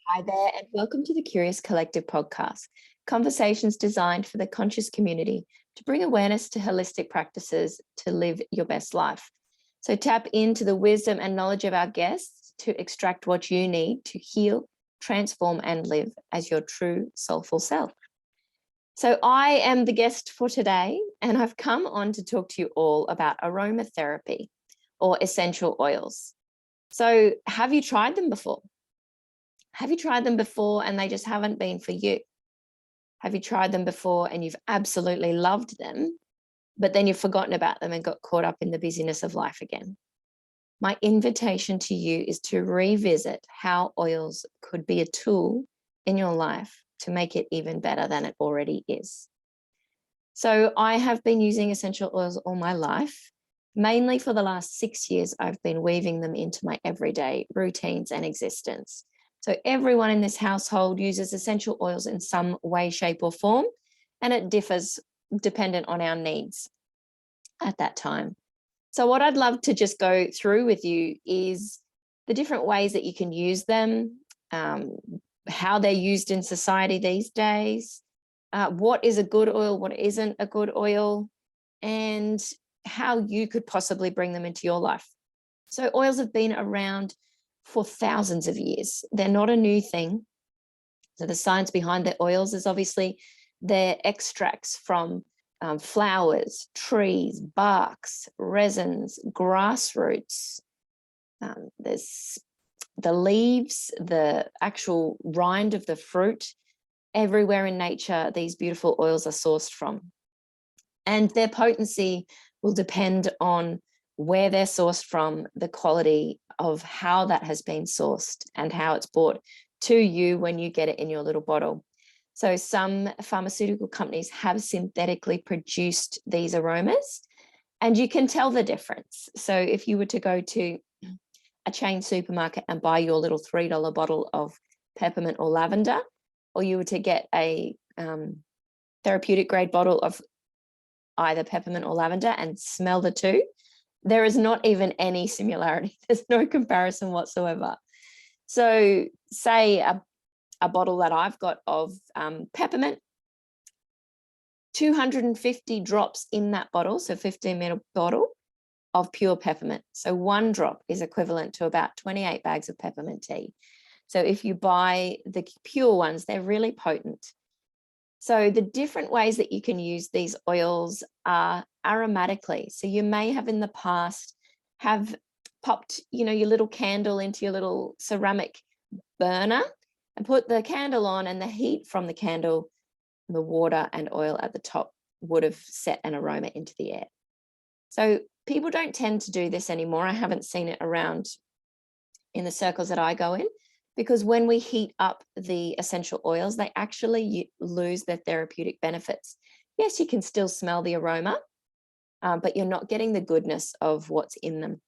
Hi there, and welcome to the Curious Collective podcast, conversations designed for the conscious community to bring awareness to holistic practices to live your best life. So tap into the wisdom and knowledge of our guests to extract what you need to heal, transform, and live as your true soulful self. So I am the guest for today, and I've come on to talk to you all about aromatherapy or essential oils. So have you tried them before? Have you tried them before and they just haven't been for you? Have you tried them before and you've absolutely loved them, but then you've forgotten about them and got caught up in the busyness of life again? My invitation to you is to revisit how oils could be a tool in your life to make it even better than it already is. So I have been using essential oils all my life. Mainly for the last 6 years, I've been weaving them into my everyday routines and existence. So everyone in this household uses essential oils in some way, shape, or form, and it differs dependent on our needs at that time. So what I'd love to just go through with you is the different ways that you can use them, how they're used in society these days, what is a good oil, what isn't a good oil, and how you could possibly bring them into your life. So oils have been around for thousands of years. They're not a new thing. So the science behind the oils is obviously their extracts from flowers, trees, barks, resins, grass roots. There's the leaves, the actual rind of the fruit. Everywhere in nature, these beautiful oils are sourced from. And their potency will depend on where they're sourced from, the quality of how that has been sourced, and how it's brought to you when you get it in your little bottle. So some pharmaceutical companies have synthetically produced these aromas, and you can tell the difference. So if you were to go to a chain supermarket and buy your little $3 bottle of peppermint or lavender, or you were to get a therapeutic grade bottle of either peppermint or lavender and smell the two, there is not even any similarity. There's no comparison whatsoever. So say a bottle that I've got of peppermint, 250 drops in that bottle, so 15 ml bottle of pure peppermint. So one drop is equivalent to about 28 bags of peppermint tea. So if you buy the pure ones, they're really potent. So the different ways that you can use these oils are aromatically. So you may have in the past have popped, your little candle into your little ceramic burner and put the candle on, and the heat from the candle, the water and oil at the top would have set an aroma into the air. So people don't tend to do this anymore. I haven't seen it around in the circles that I go in, because when we heat up the essential oils, they actually lose their therapeutic benefits. Yes, you can still smell the aroma, but you're not getting the goodness of what's in them.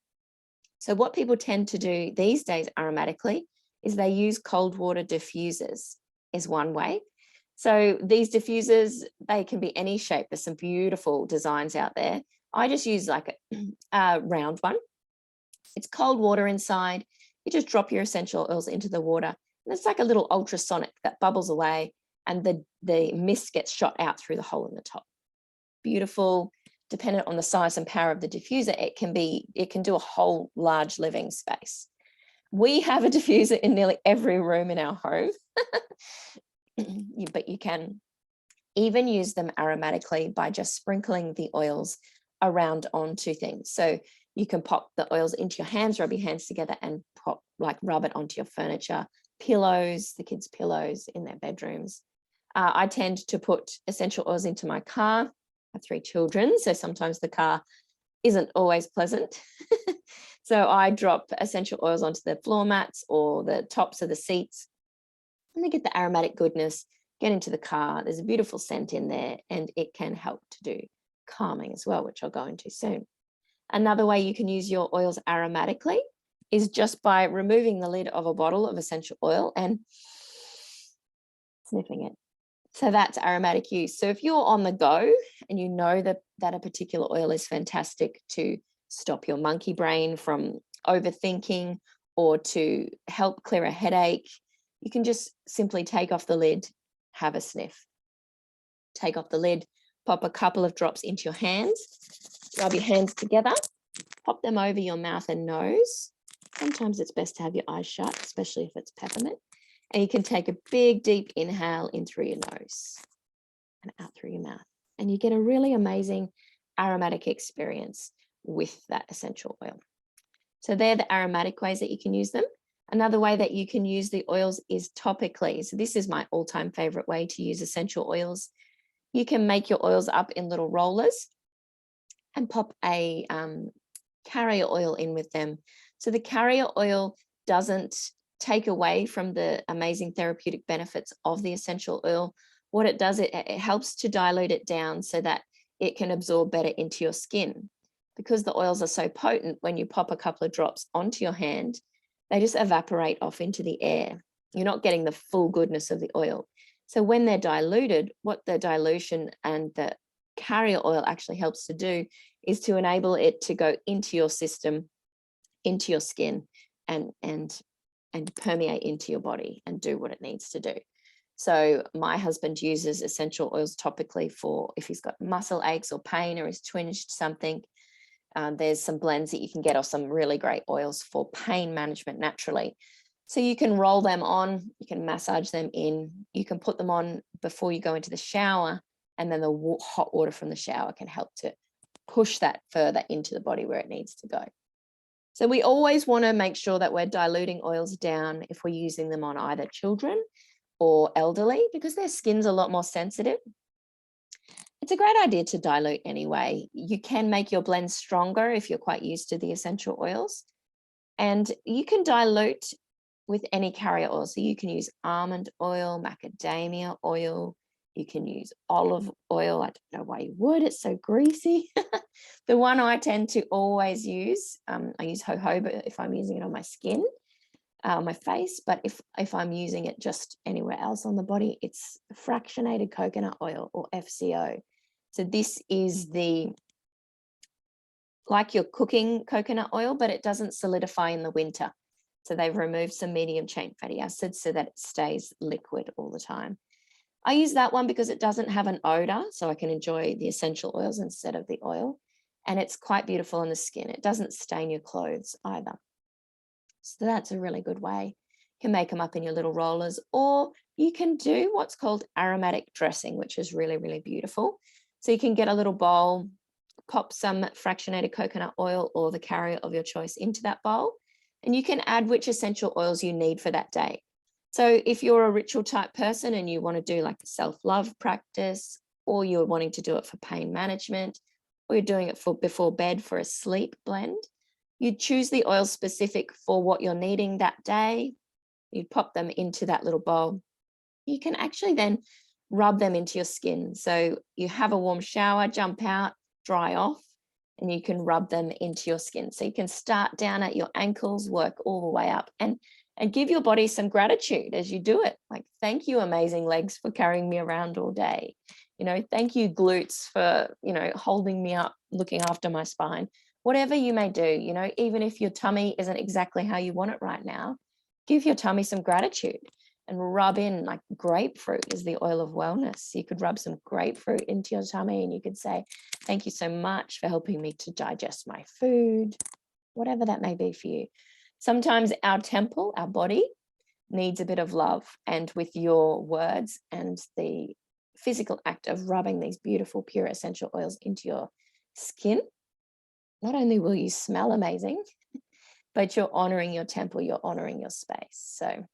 So what people tend to do these days aromatically is they use cold water diffusers is one way. So these diffusers, they can be any shape. There's some beautiful designs out there. I just use like a round one. It's cold water inside. You just drop your essential oils into the water, and it's like a little ultrasonic that bubbles away, and the mist gets shot out through the hole in the top. Beautiful. Dependent on the size and power of the diffuser, it can do a whole large living space. We have a diffuser in nearly every room in our home, but you can even use them aromatically by just sprinkling the oils around onto things. So you can pop the oils into your hands, rub your hands together, and rub it onto your furniture, pillows, the kids' pillows in their bedrooms. I tend to put essential oils into my car. I have 3 children, so sometimes the car isn't always pleasant. So I drop essential oils onto the floor mats or the tops of the seats, and they get the aromatic goodness, get into the car. There's a beautiful scent in there, and it can help to do calming as well, which I'll go into soon. Another way you can use your oils aromatically is just by removing the lid of a bottle of essential oil and sniffing it. So that's aromatic use. So if you're on the go and you know that a particular oil is fantastic to stop your monkey brain from overthinking or to help clear a headache, you can just simply take off the lid, have a sniff. Take off the lid, pop a couple of drops into your hands, rub your hands together, pop them over your mouth and nose. Sometimes it's best to have your eyes shut, especially if it's peppermint. And you can take a big, deep inhale in through your nose and out through your mouth. And you get a really amazing aromatic experience with that essential oil. So they're the aromatic ways that you can use them. Another way that you can use the oils is topically. So this is my all-time favorite way to use essential oils. You can make your oils up in little rollers and pop a carrier oil in with them. So the carrier oil doesn't take away from the amazing therapeutic benefits of the essential oil. What it does, it helps to dilute it down so that it can absorb better into your skin. Because the oils are so potent, when you pop a couple of drops onto your hand, they just evaporate off into the air. You're not getting the full goodness of the oil. So when they're diluted, what the dilution and the carrier oil actually helps to do is to enable it to go into your system, into your skin, and permeate into your body and do what it needs to do. So my husband uses essential oils topically for if he's got muscle aches or pain or he's twinged something. There's some blends that you can get, or some really great oils for pain management naturally. So you can roll them on, you can massage them in, you can put them on before you go into the shower, and then the hot water from the shower can help to push that further into the body where it needs to go. So we always want to make sure that we're diluting oils down if we're using them on either children or elderly, because their skin's a lot more sensitive. It's a great idea to dilute anyway. You can make your blend stronger if you're quite used to the essential oils. And you can dilute with any carrier oil. So you can use almond oil, macadamia oil, you can use olive oil. I don't know why you would, it's so greasy. The one I tend to always use, I use jojoba if I'm using it on my skin, my face, but if I'm using it just anywhere else on the body, it's fractionated coconut oil, or FCO. So this is like your cooking coconut oil, but it doesn't solidify in the winter. So they've removed some medium chain fatty acids so that it stays liquid all the time. I use that one because it doesn't have an odor, so I can enjoy the essential oils instead of the oil. And it's quite beautiful on the skin. It doesn't stain your clothes either. So that's a really good way. You can make them up in your little rollers, or you can do what's called aromatic dressing, which is really, really beautiful. So you can get a little bowl, pop some fractionated coconut oil or the carrier of your choice into that bowl, and you can add which essential oils you need for that day. So if you're a ritual type person and you want to do like a self-love practice, or you're wanting to do it for pain management, or you're doing it for before bed for a sleep blend, you choose the oil specific for what you're needing that day. You pop them into that little bowl. You can actually then rub them into your skin. So you have a warm shower, jump out, dry off, and you can rub them into your skin. So you can start down at your ankles, work all the way up, and give your body some gratitude as you do it. Like, thank you, amazing legs, for carrying me around all day. Thank you, glutes, for, holding me up, looking after my spine. Whatever you may do, even if your tummy isn't exactly how you want it right now, give your tummy some gratitude and rub in, like, grapefruit is the oil of wellness. You could rub some grapefruit into your tummy and you could say, thank you so much for helping me to digest my food, whatever that may be for you. Sometimes our temple, our body, needs a bit of love, and with your words and the physical act of rubbing these beautiful, pure essential oils into your skin, not only will you smell amazing, but you're honoring your temple, you're honoring your space. So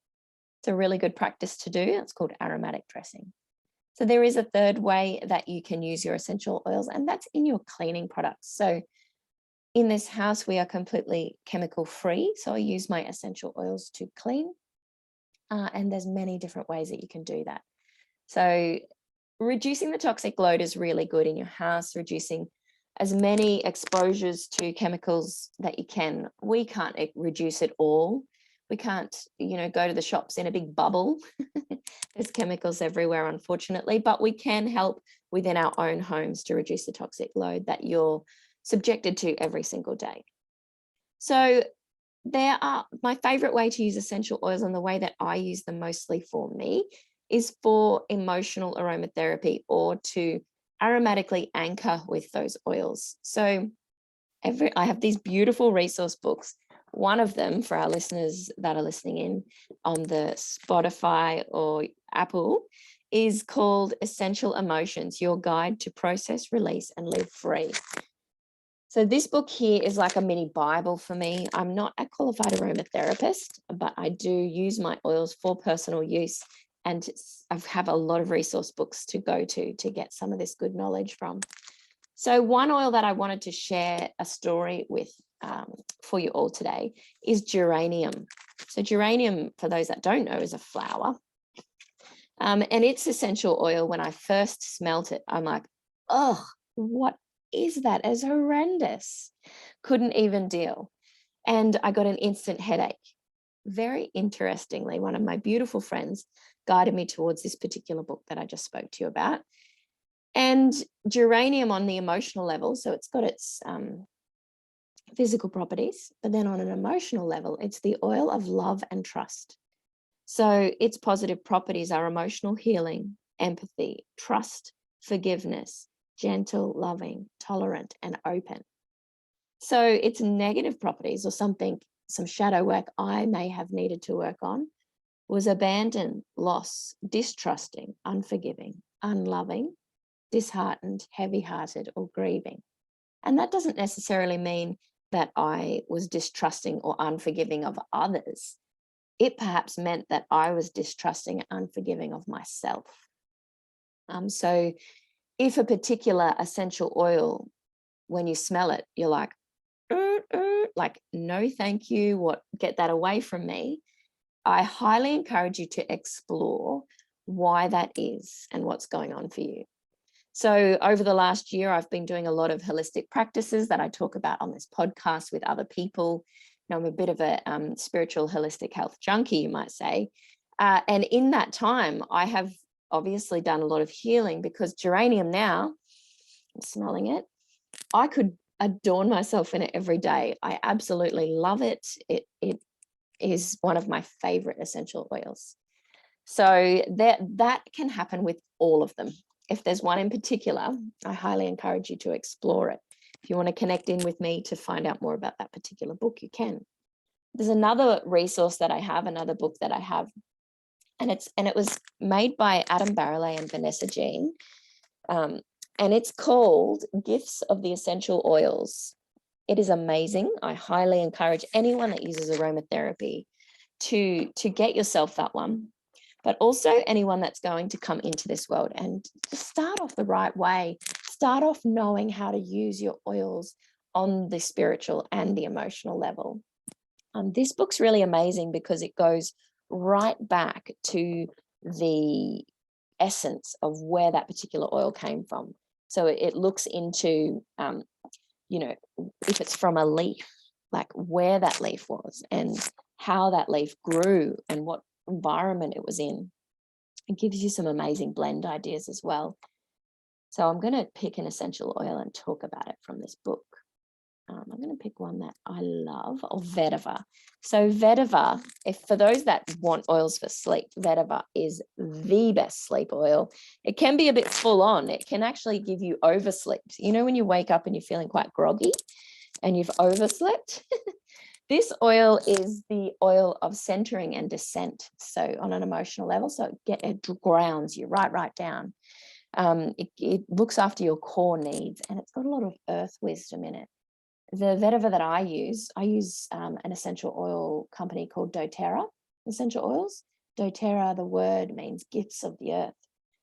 it's a really good practice to do. It's called aromatic dressing. So there is a third way that you can use your essential oils, and that's in your cleaning products. So in this house, we are completely chemical free. So I use my essential oils to clean. And there's many different ways that you can do that. So reducing the toxic load is really good in your house, reducing as many exposures to chemicals that you can. We can't reduce it all. We can't, go to the shops in a big bubble. There's chemicals everywhere, unfortunately, but we can help within our own homes to reduce the toxic load that you're subjected to every single day. So my favorite way to use essential oils, and the way that I use them mostly for me, is for emotional aromatherapy, or to aromatically anchor with those oils. So I have these beautiful resource books. One of them, for our listeners that are listening in on the Spotify or Apple, is called Essential Emotions: Your Guide to Process, Release, and Live Free. So this book here is like a mini Bible for me. I'm not a qualified aromatherapist, but I do use my oils for personal use. And I have a lot of resource books to go to get some of this good knowledge from. So one oil that I wanted to share a story with for you all today is geranium. So geranium, for those that don't know, is a flower. And its essential oil, when I first smelt it, I'm like, oh, what is that? It's horrendous. Couldn't even deal. And I got an instant headache. Very interestingly, one of my beautiful friends guided me towards this particular book that I just spoke to you about. And geranium, on the emotional level, so it's got its physical properties, but then on an emotional level, it's the oil of love and trust. So its positive properties are emotional healing, empathy, trust, forgiveness, gentle, loving, tolerant, and open. So its negative properties, or some shadow work I may have needed to work on, was abandoned, loss, distrusting, unforgiving, unloving, disheartened, heavy-hearted, or grieving. And that doesn't necessarily mean that I was distrusting or unforgiving of others. It perhaps meant that I was distrusting and unforgiving of myself. So if a particular essential oil, when you smell it, you're like, no, thank you, get that away from me, I highly encourage you to explore why that is and what's going on for you. So over the last year, I've been doing a lot of holistic practices that I talk about on this podcast with other people. You know, I'm a bit of a spiritual holistic health junkie, you might say. And in that time, I have obviously done a lot of healing, because geranium now, I'm smelling it, I could adorn myself in it every day. I absolutely love it. It is one of my favorite essential oils. So that can happen with all of them. If there's one in particular, I highly encourage you to explore it. If you want to connect in with me to find out more about that particular book, you can. There's another resource that I have, another book that I have, and it was made by Adam Barrelay and Vanessa Jean, and it's called Gifts of the Essential Oils. It is amazing. I highly encourage anyone that uses aromatherapy to get yourself that one. But also anyone that's going to come into this world, and just start off the right way. Start off knowing how to use your oils on the spiritual and the emotional level. This book's really amazing because it goes right back to the essence of where that particular oil came from. So it looks into, if it's from a leaf, like where that leaf was and how that leaf grew and what environment it was in. It gives you some amazing blend ideas as well. So I'm going to pick an essential oil and talk about it from this book. I'm going to pick one that I love, of vetiver. So vetiver, for those that want oils for sleep, vetiver is the best sleep oil. It can be a bit full on. It can actually give you oversleep. You know, when you wake up and you're feeling quite groggy and you've overslept? This oil is the oil of centering and descent. So on an emotional level, so it grounds you right down. It looks after your core needs, and it's got a lot of earth wisdom in it. The vetiver that I use an essential oil company called doTERRA Essential Oils. doTERRA, the word means gifts of the earth.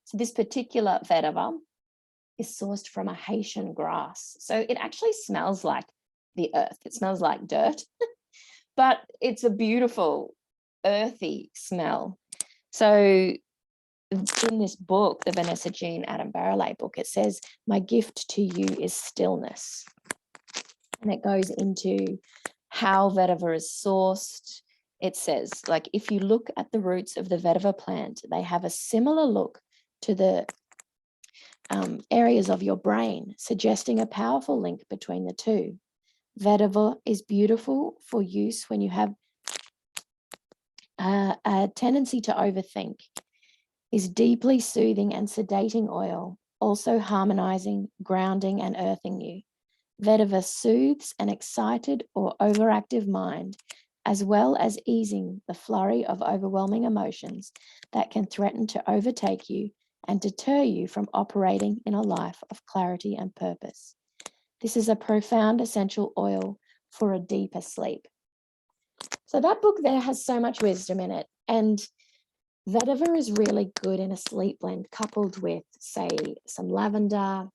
So this particular vetiver is sourced from a Haitian grass. So it actually smells like the earth. It smells like dirt. But it's a beautiful, earthy smell. So in this book, the Vanessa Jean Adam Barrelay book, it says, my gift to you is stillness. And it goes into how vetiver is sourced. It says, like, if you look at the roots of the vetiver plant, they have a similar look to the areas of your brain, suggesting a powerful link between the two. Vetiver is beautiful for use when you have a tendency to overthink. Is deeply soothing and sedating oil, also harmonizing, grounding, and earthing you. Vetiver soothes an excited or overactive mind, as well as easing the flurry of overwhelming emotions that can threaten to overtake you and deter you from operating in a life of clarity and purpose. This is a profound essential oil for a deeper sleep. So that book there has so much wisdom in it. And vetiver is really good in a sleep blend, coupled with, say, some lavender,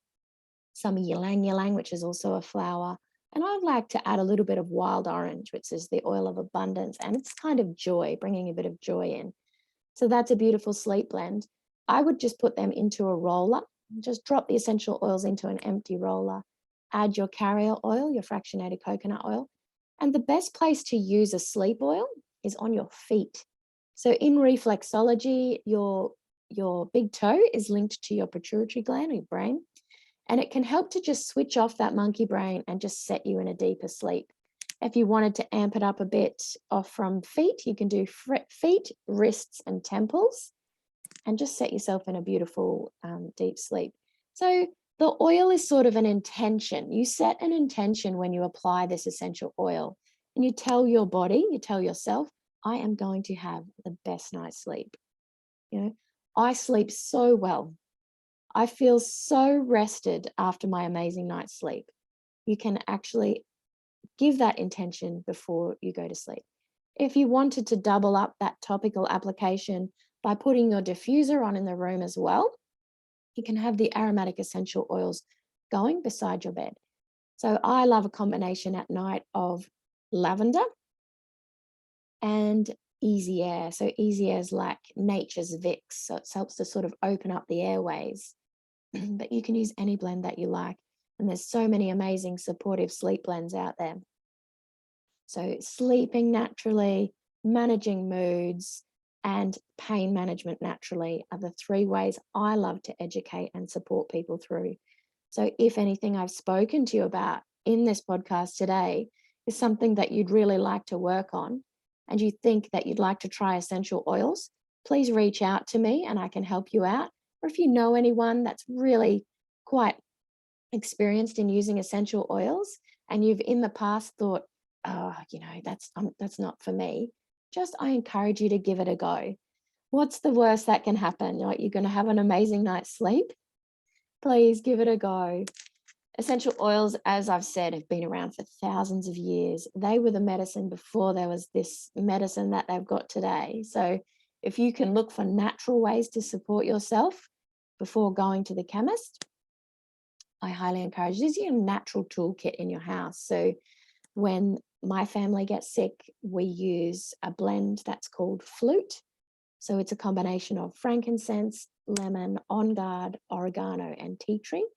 some ylang ylang, which is also a flower. And I'd like to add a little bit of wild orange, which is the oil of abundance. And it's kind of joy, bringing a bit of joy in. So that's a beautiful sleep blend. I would just put them into a roller, just drop the essential oils into an empty roller, add your carrier oil, your fractionated coconut oil. And the best place to use a sleep oil is on your feet. So in reflexology, your big toe is linked to your pituitary gland or your brain, and it can help to just switch off that monkey brain and just set you in a deeper sleep. If you wanted to amp it up a bit off from feet, you can do feet, wrists, and temples, and just set yourself in a beautiful deep sleep. So the oil is sort of an intention. You set an intention when you apply this essential oil, and you tell your body, you tell yourself, I am going to have the best night's sleep. You know, I sleep so well. I feel so rested after my amazing night's sleep. You can actually give that intention before you go to sleep. If you wanted to double up that topical application by putting your diffuser on in the room as well, you can have the aromatic essential oils going beside your bed. So I love a combination at night of lavender and easy air. So easy air is like nature's Vicks. So it helps to sort of open up the airways. But you can use any blend that you like. And there's so many amazing supportive sleep blends out there. So sleeping naturally, managing moods, and pain management naturally are the three ways I love to educate and support people through. So if anything I've spoken to you about in this podcast today is something that you'd really like to work on, and you think that you'd like to try essential oils, please reach out to me and I can help you out. Or if you know anyone that's really quite experienced in using essential oils and you've in the past thought, oh, that's not for me, I encourage you to give it a go. What's the worst that can happen? You're going to have an amazing night's sleep. Please give it a go. Essential oils, as I've said, have been around for thousands of years. They were the medicine before there was this medicine that they've got today. So if you can look for natural ways to support yourself before going to the chemist, I highly encourage this. Is your natural toolkit in your house. So when my family gets sick, we use a blend that's called Flute. So it's a combination of frankincense, lemon, on guard, oregano, and tea tree.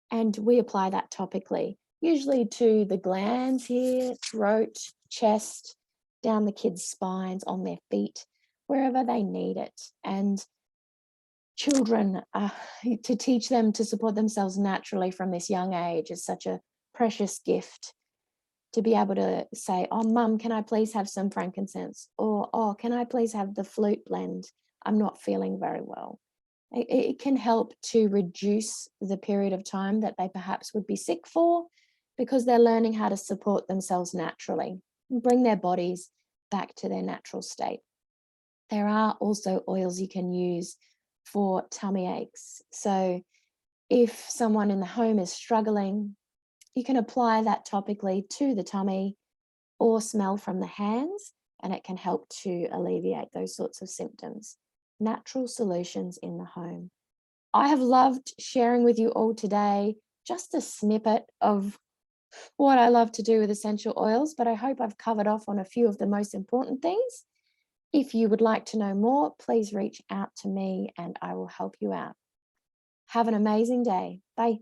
And we apply that topically, usually to the glands here, throat, chest, down the kids' spines, on their feet, wherever they need it. And children, to teach them to support themselves naturally from this young age is such a precious gift. To be able to say, oh, mum, can I please have some frankincense? Or, oh, can I please have the Flute blend? I'm not feeling very well. It can help to reduce the period of time that they perhaps would be sick for, because they're learning how to support themselves naturally and bring their bodies back to their natural state. There are also oils you can use for tummy aches. So if someone in the home is struggling, you can apply that topically to the tummy or smell from the hands, and it can help to alleviate those sorts of symptoms. Natural solutions in the home. I have loved sharing with you all today just a snippet of what I love to do with essential oils, but I hope I've covered off on a few of the most important things. If you would like to know more, please reach out to me and I will help you out. Have an amazing day. Bye.